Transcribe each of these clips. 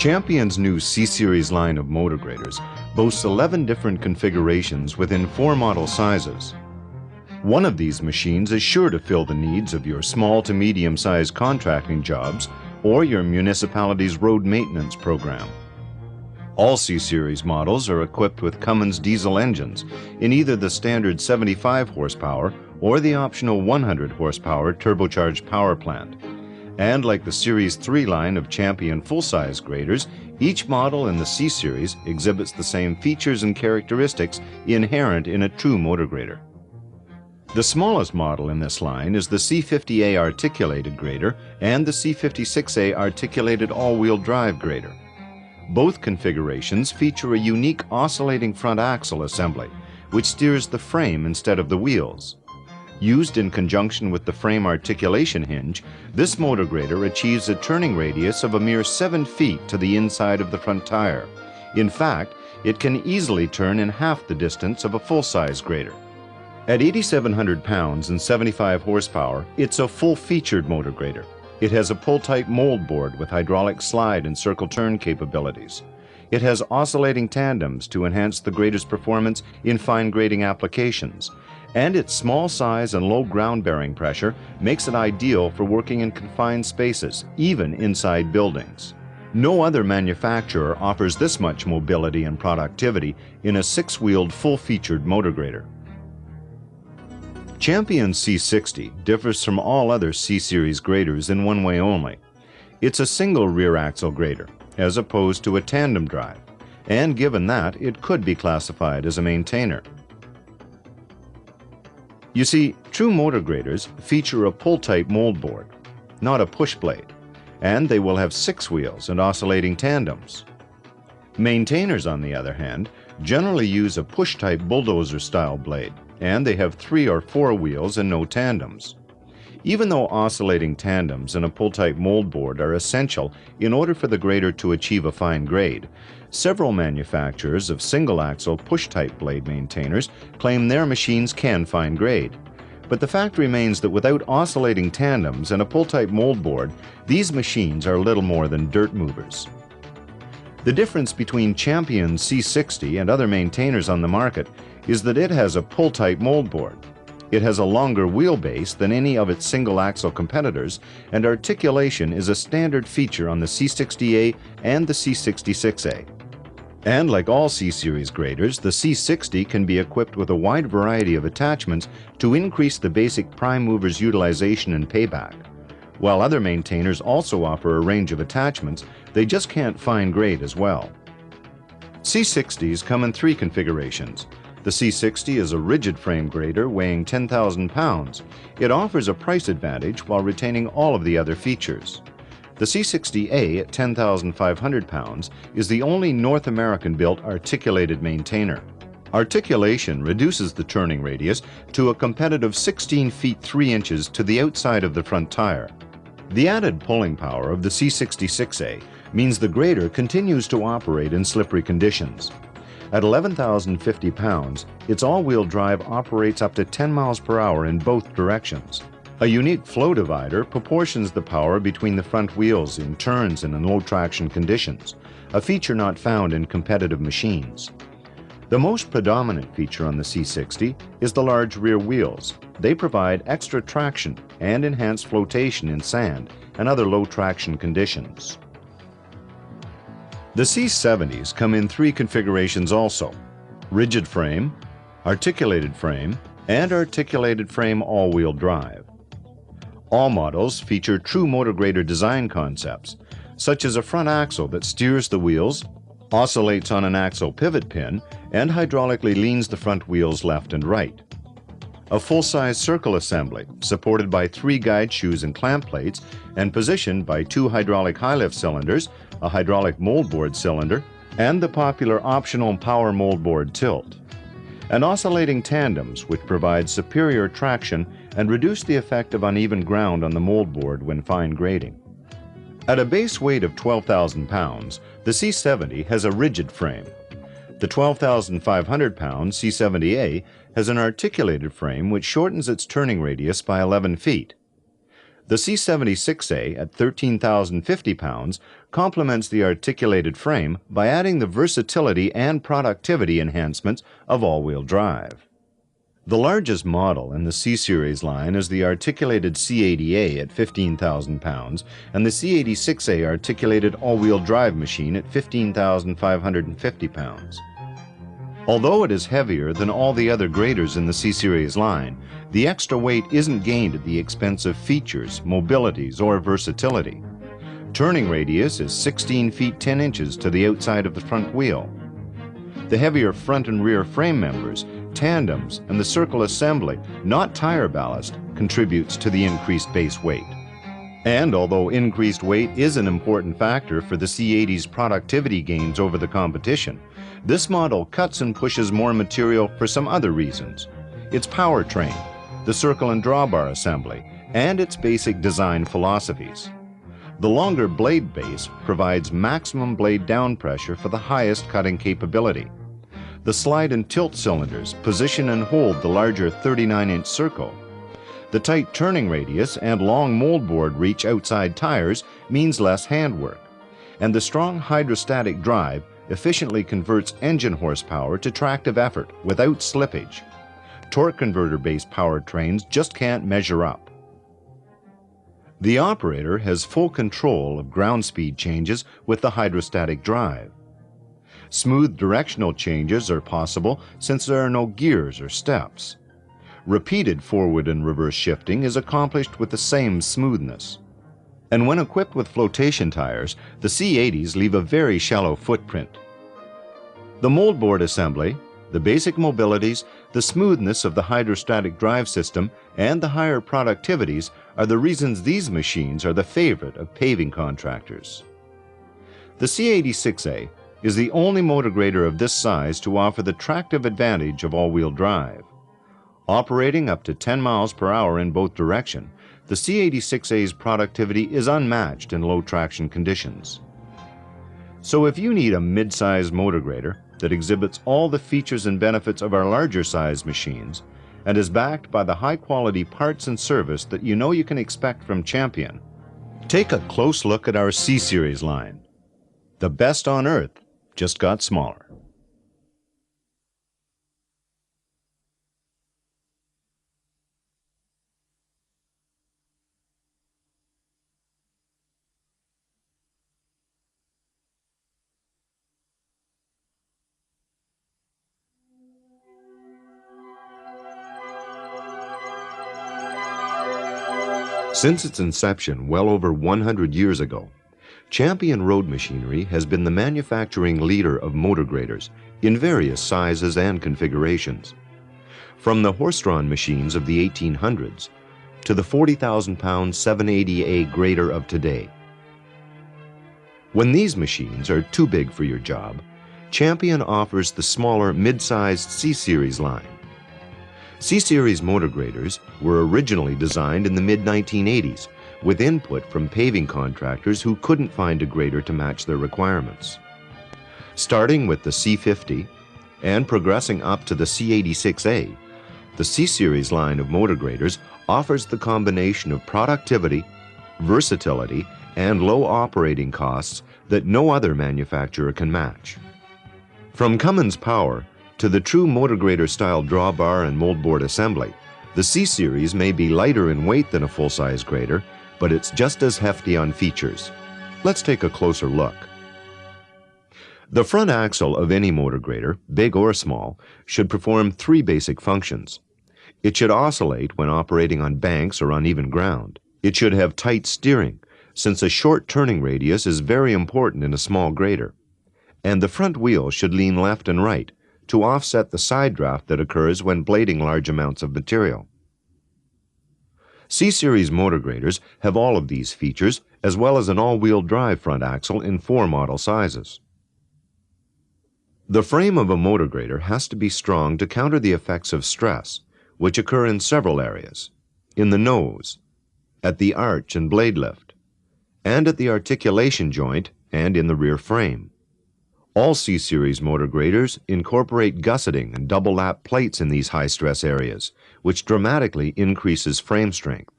Champion's new C-Series line of motor graders boasts 11 different configurations within 4 model sizes. One of these machines is sure to fill the needs of your small to medium-sized contracting jobs or your municipality's road maintenance program. All C-Series models are equipped with Cummins diesel engines in either the standard 75 horsepower or the optional 100 horsepower turbocharged power plant. And like the Series 3 line of Champion full-size graders, each model in the C-Series exhibits the same features and characteristics inherent in a true motor grader. The smallest model in this line is the C50A articulated grader and the C56A articulated all-wheel drive grader. Both configurations feature a unique oscillating front axle assembly, which steers the frame instead of the wheels. Used in conjunction with the frame articulation hinge, this motor grader achieves a turning radius of a mere 7 feet to the inside of the front tire. In fact, it can easily turn in half the distance of a full-size grader. At 8,700 pounds and 75 horsepower, it's a full-featured motor grader. It has a pull-type mold board with hydraulic slide and circle turn capabilities. It has oscillating tandems to enhance the grader's performance in fine grading applications. And its small size and low ground bearing pressure makes it ideal for working in confined spaces, even inside buildings. No other manufacturer offers this much mobility and productivity in a 6-wheeled full-featured motor grader. Champion C60 differs from all other C-Series graders in one way only. It's a single rear axle grader, as opposed to a tandem drive, and given that, it could be classified as a maintainer. You see, true motor graders feature a pull-type mold board, not a push blade, and they will have 6 wheels and oscillating tandems. Maintainers, on the other hand, generally use a push-type bulldozer-style blade, and they have 3 or 4 wheels and no tandems. Even though oscillating tandems and a pull-type mold board are essential in order for the grader to achieve a fine grade, several manufacturers of single-axle push-type blade maintainers claim their machines can fine grade. But the fact remains that without oscillating tandems and a pull-type mold board, these machines are little more than dirt movers. The difference between Champion C60 and other maintainers on the market is that it has a pull-type mold board. It has a longer wheelbase than any of its single-axle competitors, and articulation is a standard feature on the C60A and the C66A. And like all C-Series graders, the C60 can be equipped with a wide variety of attachments to increase the basic prime mover's utilization and payback. While other maintainers also offer a range of attachments, they just can't fine grade as well. C60s come in 3 configurations. The C60 is a rigid frame grader weighing 10,000 pounds. It offers a price advantage while retaining all of the other features. The C60A at 10,500 pounds is the only North American-built articulated maintainer. Articulation reduces the turning radius to a competitive 16 feet 3 inches to the outside of the front tire. The added pulling power of the C66A means the grader continues to operate in slippery conditions. At 11,050 pounds, its all-wheel drive operates up to 10 miles per hour in both directions. A unique flow divider proportions the power between the front wheels in turns and in low traction conditions, a feature not found in competitive machines. The most predominant feature on the C60 is the large rear wheels. They provide extra traction and enhanced flotation in sand and other low traction conditions. The C70s come in 3 configurations also: rigid frame, articulated frame, and articulated frame all-wheel drive. All models feature true motor grader design concepts, such as a front axle that steers the wheels, oscillates on an axle pivot pin, and hydraulically leans the front wheels left and right. A full-size circle assembly, supported by 3 guide shoes and clamp plates, and positioned by 2 hydraulic high-lift cylinders, a hydraulic mold board cylinder, and the popular optional power mold board tilt. And oscillating tandems, which provide superior traction and reduce the effect of uneven ground on the mold board when fine grading. At a base weight of 12,000 pounds, the C70 has a rigid frame. The 12,500 pound C70A has an articulated frame which shortens its turning radius by 11 feet. The C76A at 13,050 pounds complements the articulated frame by adding the versatility and productivity enhancements of all-wheel drive. The largest model in the C-Series line is the articulated C80A at 15,000 pounds and the C86A articulated all-wheel drive machine at 15,550 pounds. Although it is heavier than all the other graders in the C-Series line, the extra weight isn't gained at the expense of features, mobilities, or versatility. Turning radius is 16 feet 10 inches to the outside of the front wheel. The heavier front and rear frame members, tandems, and the circle assembly, not tire ballast, contributes to the increased base weight. And although increased weight is an important factor for the C80's productivity gains over the competition, this model cuts and pushes more material for some other reasons: its powertrain, the circle and drawbar assembly, and its basic design philosophies. The longer blade base provides maximum blade down pressure for the highest cutting capability. The slide and tilt cylinders position and hold the larger 39-inch circle. The tight turning radius and long moldboard reach outside tires means less handwork. And the strong hydrostatic drive efficiently converts engine horsepower to tractive effort without slippage. Torque converter-based powertrains just can't measure up. The operator has full control of ground speed changes with the hydrostatic drive. Smooth directional changes are possible since there are no gears or steps. Repeated forward and reverse shifting is accomplished with the same smoothness. And when equipped with flotation tires, the C80s leave a very shallow footprint. The moldboard assembly, the basic mobilities, the smoothness of the hydrostatic drive system, and the higher productivities are the reasons these machines are the favorite of paving contractors. The C86A is the only motor grader of this size to offer the tractive advantage of all-wheel drive. Operating up to 10 miles per hour in both directions, the C86A's productivity is unmatched in low traction conditions. So if you need a mid-size motor grader that exhibits all the features and benefits of our larger size machines and is backed by the high-quality parts and service that you know you can expect from Champion, take a close look at our C-Series line. The best on earth just got smaller. Since its inception well over 100 years ago, Champion Road Machinery has been the manufacturing leader of motor graders in various sizes and configurations. From the horse-drawn machines of the 1800s to the 40,000-pound 780A grader of today. When these machines are too big for your job, Champion offers the smaller mid-sized C-Series line. C-Series motor graders were originally designed in the mid-1980s with input from paving contractors who couldn't find a grader to match their requirements. Starting with the C50 and progressing up to the C86A, the C-Series line of motor graders offers the combination of productivity, versatility, and low operating costs that no other manufacturer can match. From Cummins power to the true motor grader style drawbar and moldboard assembly, the C-Series may be lighter in weight than a full-size grader, but it's just as hefty on features. Let's take a closer look. The front axle of any motor grader, big or small, should perform three basic functions. It should oscillate when operating on banks or uneven ground. It should have tight steering, since a short turning radius is very important in a small grader. And the front wheel should lean left and right to offset the side draft that occurs when blading large amounts of material. C-Series motor graders have all of these features, as well as an all-wheel drive front axle in 4 model sizes. The frame of a motor grader has to be strong to counter the effects of stress, which occur in several areas: in the nose, at the arch and blade lift, and at the articulation joint and in the rear frame. All C-Series motor graders incorporate gusseting and double-lap plates in these high-stress areas, which dramatically increases frame strength.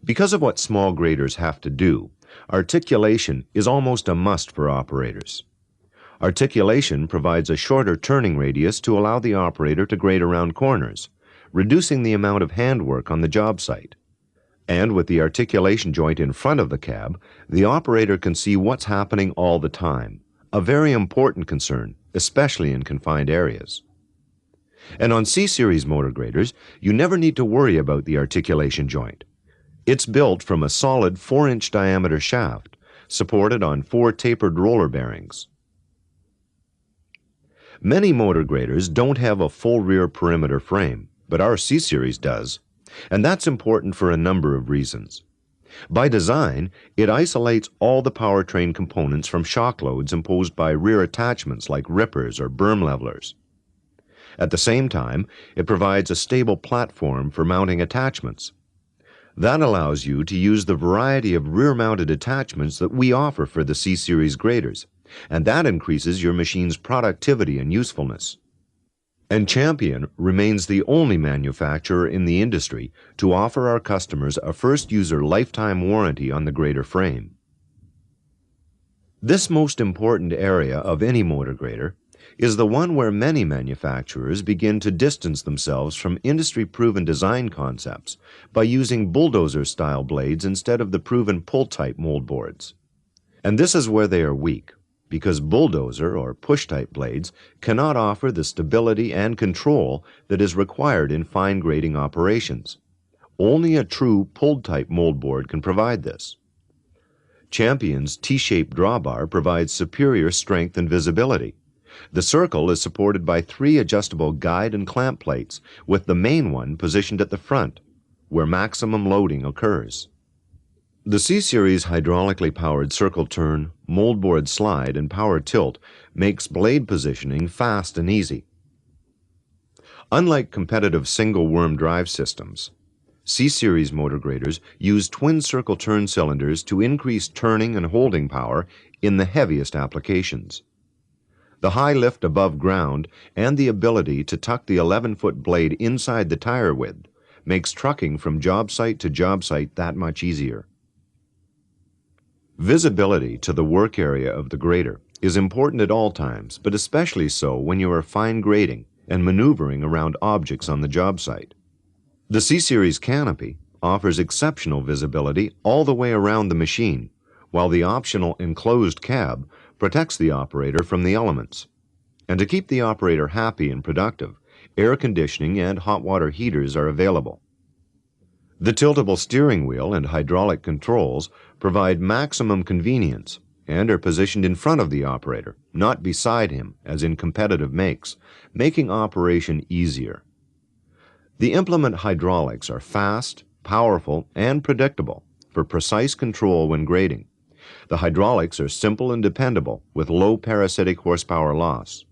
Because of what small graders have to do, articulation is almost a must for operators. Articulation provides a shorter turning radius to allow the operator to grade around corners, reducing the amount of handwork on the job site. And with the articulation joint in front of the cab, the operator can see what's happening all the time, a very important concern, especially in confined areas. And on C-Series motor graders, you never need to worry about the articulation joint. It's built from a solid 4-inch diameter shaft, supported on 4 tapered roller bearings. Many motor graders don't have a full rear perimeter frame, but our C-Series does, and that's important for a number of reasons. By design, it isolates all the powertrain components from shock loads imposed by rear attachments like rippers or berm levelers. At the same time, it provides a stable platform for mounting attachments. That allows you to use the variety of rear-mounted attachments that we offer for the C-Series graders, and that increases your machine's productivity and usefulness. And Champion remains the only manufacturer in the industry to offer our customers a first-user lifetime warranty on the grader frame. This most important area of any motor grader is the one where many manufacturers begin to distance themselves from industry-proven design concepts by using bulldozer-style blades instead of the proven pull-type mold boards. And this is where they are weak, because bulldozer or push-type blades cannot offer the stability and control that is required in fine grading operations. Only a true pulled-type mold board can provide this. Champion's T-shaped drawbar provides superior strength and visibility. The circle is supported by 3 adjustable guide and clamp plates, with the main one positioned at the front, where maximum loading occurs. The C-Series hydraulically powered circle turn, mold board slide, and power tilt makes blade positioning fast and easy. Unlike competitive single worm drive systems, C-Series motor graders use twin circle turn cylinders to increase turning and holding power in the heaviest applications. The high lift above ground and the ability to tuck the 11-foot blade inside the tire width makes trucking from job site to job site that much easier. Visibility to the work area of the grader is important at all times, but especially so when you are fine grading and maneuvering around objects on the job site. The C-Series canopy offers exceptional visibility all the way around the machine, while the optional enclosed cab protects the operator from the elements. And to keep the operator happy and productive, air conditioning and hot water heaters are available. The tiltable steering wheel and hydraulic controls provide maximum convenience and are positioned in front of the operator, not beside him, as in competitive makes, making operation easier. The implement hydraulics are fast, powerful, and predictable for precise control when grading. The hydraulics are simple and dependable with low parasitic horsepower loss.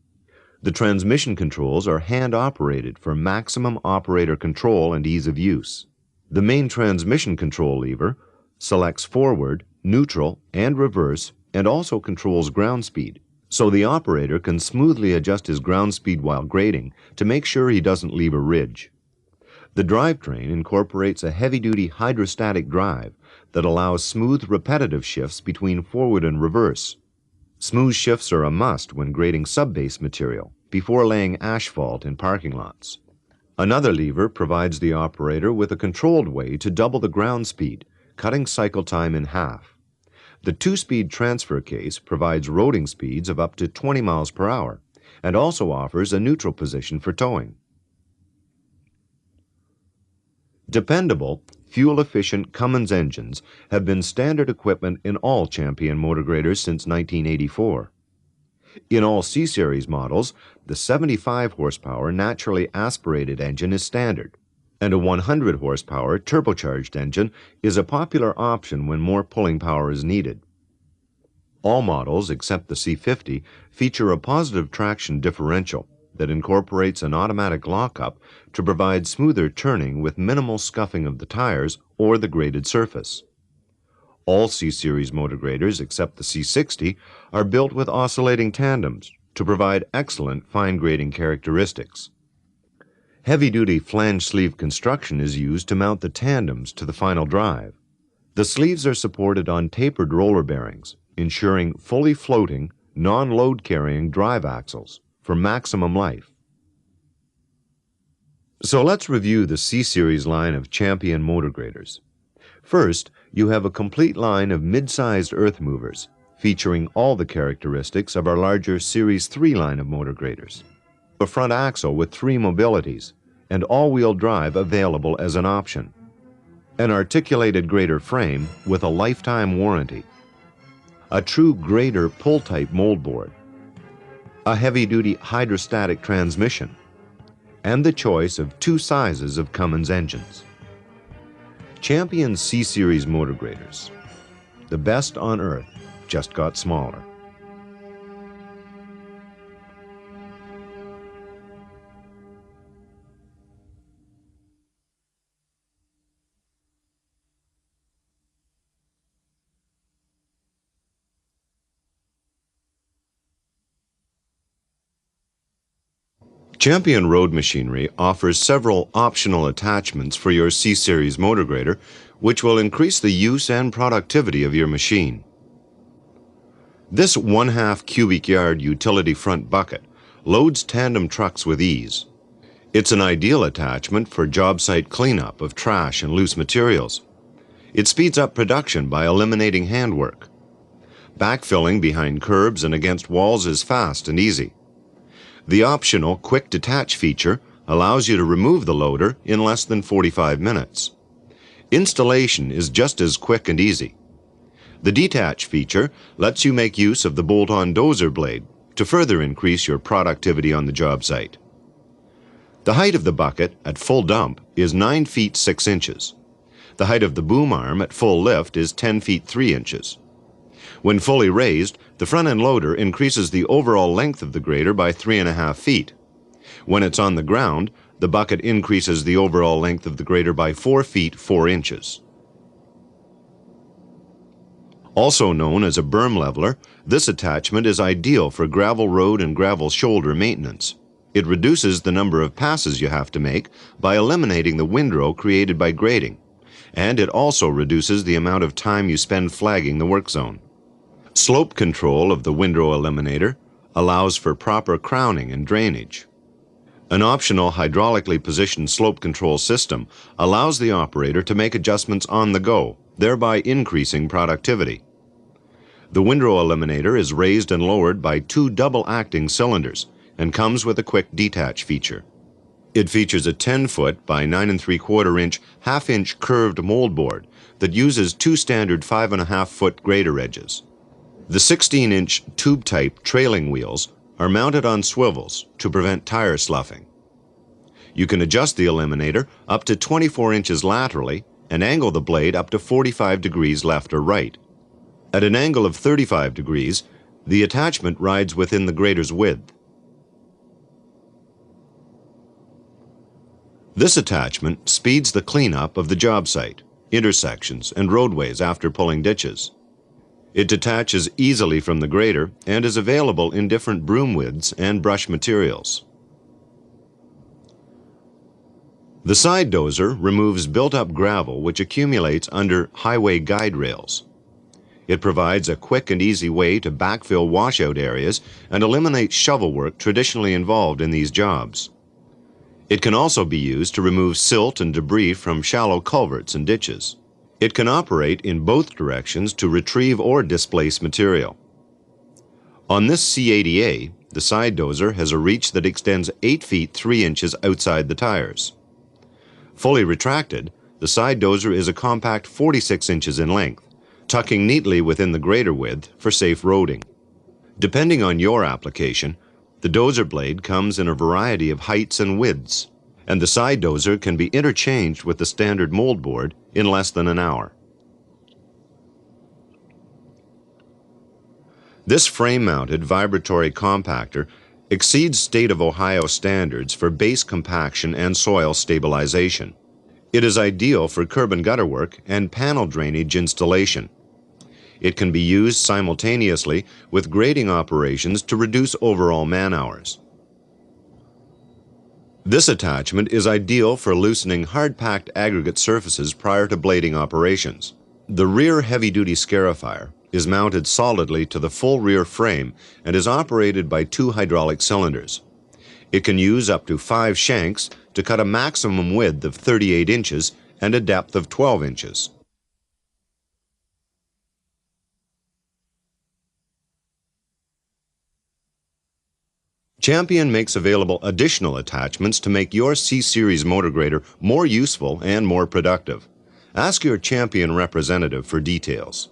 The transmission controls are hand-operated for maximum operator control and ease of use. The main transmission control lever selects forward, neutral, and reverse, and also controls ground speed, so the operator can smoothly adjust his ground speed while grading to make sure he doesn't leave a ridge. The drivetrain incorporates a heavy-duty hydrostatic drive that allows smooth repetitive shifts between forward and reverse. Smooth shifts are a must when grading subbase material before laying asphalt in parking lots. Another lever provides the operator with a controlled way to double the ground speed, cutting cycle time in half. The 2-speed transfer case provides roading speeds of up to 20 miles per hour and also offers a neutral position for towing. Dependable, fuel-efficient Cummins engines have been standard equipment in all Champion motor graders since 1984. In all C-Series models, the 75 horsepower naturally aspirated engine is standard, and a 100 horsepower turbocharged engine is a popular option when more pulling power is needed. All models except the C50 feature a positive traction differential that incorporates an automatic lockup to provide smoother turning with minimal scuffing of the tires or the graded surface. All C-Series motor graders except the C60 are built with oscillating tandems to provide excellent fine grading characteristics. Heavy-duty flange sleeve construction is used to mount the tandems to the final drive. The sleeves are supported on tapered roller bearings, ensuring fully floating, non-load carrying drive axles for maximum life. So let's review the C-Series line of Champion motor graders. First, you have a complete line of mid-sized earth movers, featuring all the characteristics of our larger Series 3 line of motor graders. A front axle with 3 mobilities, and all-wheel drive available as an option. An articulated grader frame with a lifetime warranty. A true grader pull-type moldboard. A heavy-duty hydrostatic transmission. And the choice of 2 sizes of Cummins engines. Champion C-Series motor graders. The best on earth, just got smaller. Champion Road Machinery offers several optional attachments for your C-Series motor grader, which will increase the use and productivity of your machine. This 1/2 cubic yard utility front bucket loads tandem trucks with ease. It's an ideal attachment for job site cleanup of trash and loose materials. It speeds up production by eliminating handwork. Backfilling behind curbs and against walls is fast and easy. The optional Quick Detach feature allows you to remove the loader in less than 45 minutes. Installation is just as quick and easy. The Detach feature lets you make use of the bolt-on dozer blade to further increase your productivity on the job site. The height of the bucket at full dump is 9 feet 6 inches. The height of the boom arm at full lift is 10 feet 3 inches. When fully raised, the front-end loader increases the overall length of the grader by 3.5 feet. When it's on the ground, the bucket increases the overall length of the grader by 4 feet 4 inches. Also known as a berm leveler, this attachment is ideal for gravel road and gravel shoulder maintenance. It reduces the number of passes you have to make by eliminating the windrow created by grading, and it also reduces the amount of time you spend flagging the work zone. Slope control of the windrow eliminator allows for proper crowning and drainage. An optional hydraulically positioned slope control system allows the operator to make adjustments on the go, thereby increasing productivity. The windrow eliminator is raised and lowered by 2 double-acting cylinders and comes with a quick detach feature. It features a 10-foot by 9 3/4 inch half-inch curved moldboard that uses 2 standard 5.5-foot grader edges. The 16-inch tube-type trailing wheels are mounted on swivels to prevent tire sloughing. You can adjust the eliminator up to 24 inches laterally and angle the blade up to 45 degrees left or right. At an angle of 35 degrees, the attachment rides within the grader's width. This attachment speeds the cleanup of the job site, intersections, and roadways after pulling ditches. It detaches easily from the grader and is available in different broom widths and brush materials. The side dozer removes built-up gravel which accumulates under highway guide rails. It provides a quick and easy way to backfill washout areas and eliminate shovel work traditionally involved in these jobs. It can also be used to remove silt and debris from shallow culverts and ditches. It can operate in both directions to retrieve or displace material. On this C80A, the side dozer has a reach that extends 8 feet 3 inches outside the tires. Fully retracted, the side dozer is a compact 46 inches in length, tucking neatly within the grader width for safe roading. Depending on your application, the dozer blade comes in a variety of heights and widths, and the side dozer can be interchanged with the standard moldboard in less than an hour. This frame-mounted vibratory compactor exceeds state of Ohio standards for base compaction and soil stabilization. It is ideal for curb and gutter work and panel drainage installation. It can be used simultaneously with grading operations to reduce overall man-hours. This attachment is ideal for loosening hard-packed aggregate surfaces prior to blading operations. The rear heavy-duty scarifier is mounted solidly to the full rear frame and is operated by 2 hydraulic cylinders. It can use up to 5 shanks to cut a maximum width of 38 inches and a depth of 12 inches. Champion makes available additional attachments to make your C-Series motor grader more useful and more productive. Ask your Champion representative for details.